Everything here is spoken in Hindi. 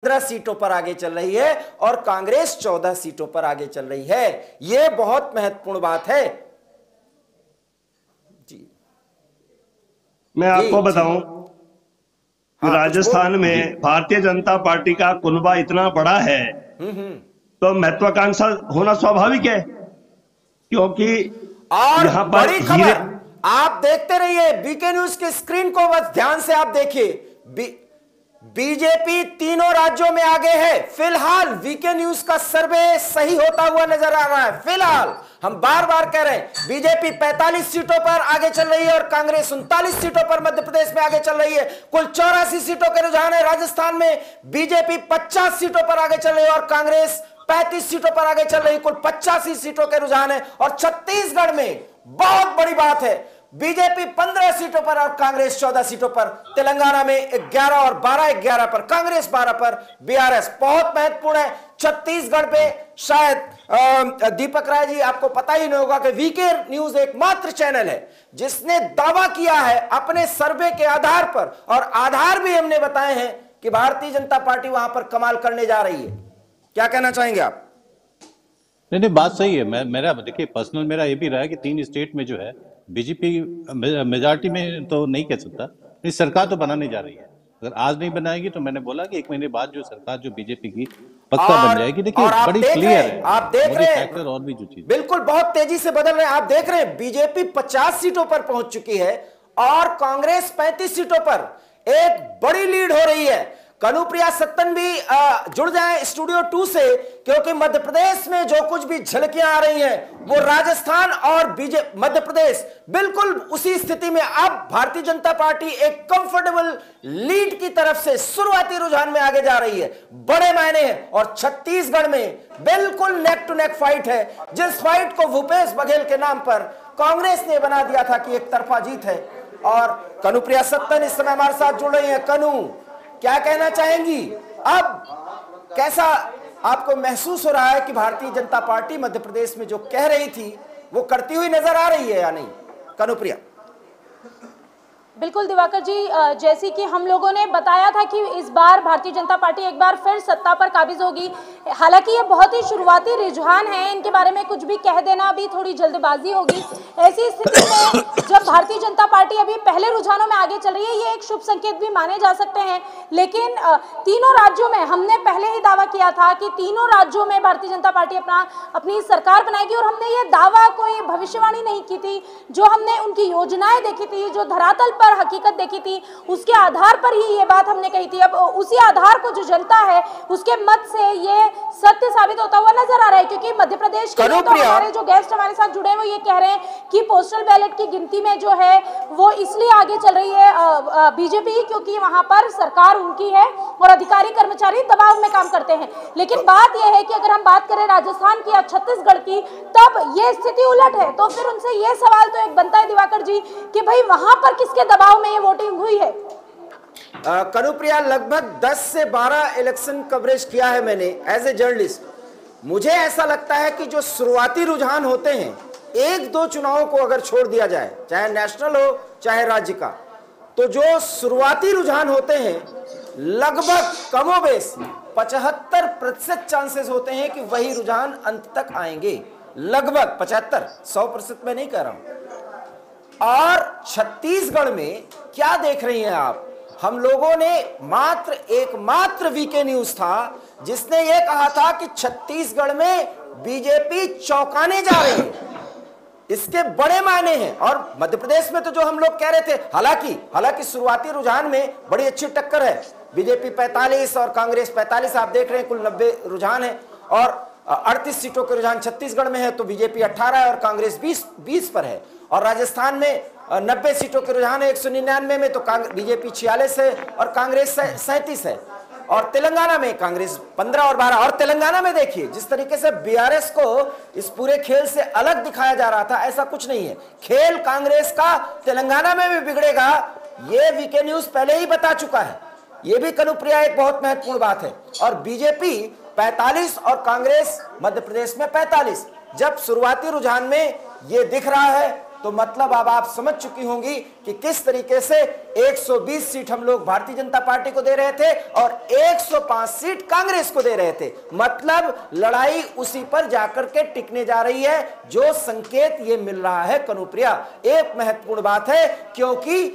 15 सीटों पर आगे चल रही है और कांग्रेस 14 सीटों पर आगे चल रही है। यह बहुत महत्वपूर्ण बात है जी। मैं आपको बताऊं कि राजस्थान में भारतीय जनता पार्टी का कुनबा इतना बड़ा है तो महत्वाकांक्षा होना स्वाभाविक है, क्योंकि और यहाँ पर बड़ी खबर आप देखते रहिए बीके न्यूज के स्क्रीन को, बस ध्यान से आप देखिए। बीजेपी तीनों राज्यों में आगे है। फिलहाल वीके न्यूज का सर्वे सही होता हुआ नजर आ रहा है। फिलहाल हम बार बार कह रहे हैं बीजेपी 45 सीटों पर आगे चल रही है और कांग्रेस 39 सीटों पर मध्य प्रदेश में आगे चल रही है। कुल 84 सीटों के रुझान है। राजस्थान में बीजेपी 50 सीटों पर आगे चल रही है और कांग्रेस 35 सीटों पर आगे चल रही है। कुल 85 सीटों के रुझान है। और छत्तीसगढ़ में बहुत बड़ी बात है, बीजेपी 15 सीटों पर और कांग्रेस 14 सीटों पर। तेलंगाना में 11 और 12-11 पर कांग्रेस, 12 पर बीआरएस। बहुत महत्वपूर्ण है। छत्तीसगढ़ पे शायद दीपक राय जी आपको पता ही नहीं होगा कि वीके न्यूज एकमात्र चैनल है जिसने दावा किया है अपने सर्वे के आधार पर, और आधार भी हमने बताए हैं कि भारतीय जनता पार्टी वहां पर कमाल करने जा रही है। क्या कहना चाहेंगे आप? नहीं, बात सही है। मेरा देखिए पर्सनल मेरा ये भी रहा है कि 3 स्टेट में जो है बीजेपी मेजॉरिटी में तो नहीं कह सकता, इस सरकार तो बनाने जा रही है। अगर आज नहीं बनाएगी तो मैंने बोला कि 1 महीने बाद जो सरकार जो बीजेपी की पक्का बन जाएगी। देखिए बड़ी क्लियर है, आप देख रहे हैं और भी जो चीज बिल्कुल बहुत तेजी से बदल रहे हैं। आप देख रहे हैं बीजेपी 50 सीटों पर पहुंच चुकी है और कांग्रेस 35 सीटों पर। एक बड़ी लीड हो रही है। कनुप्रिया सत्तन भी जुड़ जाएं स्टूडियो 2 से, क्योंकि मध्य प्रदेश में जो कुछ भी झलकियां आ रही हैं वो राजस्थान और मध्य प्रदेश बिल्कुल उसी स्थिति में। अब भारतीय जनता पार्टी एक कंफर्टेबल लीड की तरफ से शुरुआती रुझान में आगे जा रही है। बड़े मायने हैं। और छत्तीसगढ़ में बिल्कुल नेक टू नेक फाइट है, जिस फाइट को भूपेश बघेल के नाम पर कांग्रेस ने बना दिया था कि एक तरफा जीत है। और कनुप्रिया सत्तन इस समय हमारे साथ जुड़ रही है। कनु, क्या कहना चाहेंगी? अब कैसा आपको महसूस हो रहा है कि भारतीय जनता पार्टी मध्य प्रदेश में जो कह रही थी वो करती हुई नजर आ रही है या नहीं? कनुप्रिया। बिल्कुल दिवाकर जी, जैसे कि हम लोगों ने बताया था कि इस बार भारतीय जनता पार्टी एक बार फिर सत्ता पर काबिज होगी। हालांकि ये बहुत ही शुरुआती रुझान है, इनके बारे में कुछ भी कह देना भी थोड़ी जल्दबाजी होगी। ऐसी स्थिति में जब भारतीय जनता पार्टी अभी पहले रुझानों में आगे चल रही है, ये एक शुभ संकेत भी माने जा सकते हैं। लेकिन तीनों राज्यों में हमने पहले ही दावा किया था कि तीनों राज्यों में भारतीय जनता पार्टी अपनी सरकार बनाएगी। और हमने ये दावा कोई भविष्यवाणी नहीं की थी। जो हमने उनकी योजनाएं देखी थी, जो धरातल पर हकीकत देखी थी, उसके आधार पर ही ये बात हमने कही थी। अब उसी आधार को जो जनता है उसके मत से ये सत्य साबित होता हुआ नजर आ रहा है। क्योंकि मध्य प्रदेश के तो हमारे जो गेस्ट हमारे साथ जुड़े हैं वो ये कह रहे हैं कि पोस्टल बैलेट की गिनती में जो है वो इसलिए आगे चल रही है बीजेपी, क्योंकि वहां पर सरकार उनकी है और अधिकारी कर्मचारी दबाव में काम करते हैं। लेकिन बात यह है कि अगर हम बात करें राजस्थान की या छत्तीसगढ़ की, तब ये स्थिति उलट है। तो फिर उनसे ये सवाल तो एक बनता है दिवाकर जी कि भाई वहां पर किसके दबाव में ये वोटिंग हुई है? कनुप्रिया, लगभग 10 से 12 इलेक्शन कवरेज किया है मैंने एज ए जर्नलिस्ट। मुझे ऐसा लगता है कि जो शुरुआती रुझान होते हैं, 1-2 चुनावों को अगर छोड़ दिया जाए, चाहे नेशनल हो चाहे राज्य का, तो जो शुरुआती रुझान होते हैं लगभग कमोबेश 75% चांसेस होते हैं कि वही रुझान अंत तक आएंगे। लगभग 75, 100% में नहीं कह रहा हूं। और छत्तीसगढ़ में क्या देख रही हैं आप? हम लोगों ने एकमात्र वीके न्यूज था जिसने यह कहा था कि छत्तीसगढ़ में बीजेपी चौंकाने जा रही है। इसके बड़े मायने हैं। और मध्य प्रदेश में तो जो हम लोग कह रहे थे, हालांकि शुरुआती रुझान में बड़ी अच्छी टक्कर है। बीजेपी 45 और कांग्रेस 45, आप देख रहे हैं कुल 90 रुझान है। और 38 सीटों के रुझान छत्तीसगढ़ में है, तो बीजेपी 18 है और कांग्रेस 20 पर है। और राजस्थान में 90 सीटों के रुझान है 199 में, तो बीजेपी 46 है और कांग्रेस 37 है। और तेलंगाना में कांग्रेस 15 और 12। और तेलंगाना में देखिए जिस तरीके से बीआरएस को इस पूरे खेल से अलग दिखाया जा रहा था, ऐसा कुछ नहीं है। खेल कांग्रेस का तेलंगाना में भी बिगड़ेगा, ये वीके न्यूज पहले ही बता चुका है। ये भी कनुप्रिया एक बहुत महत्वपूर्ण बात है। और बीजेपी 45 और कांग्रेस मध्य प्रदेश में 45। जब शुरुआती रुझान में ये दिख रहा है तो मतलब अब आप समझ चुकी होंगी कि किस तरीके से 120 सीट हम लोग भारतीय जनता पार्टी को दे रहे थे और 105 सीट कांग्रेस को दे रहे थे। मतलब लड़ाई उसी पर जाकर के टिकने जा रही है, जो संकेत ये मिल रहा है कनुप्रिया। एक महत्वपूर्ण बात है, क्योंकि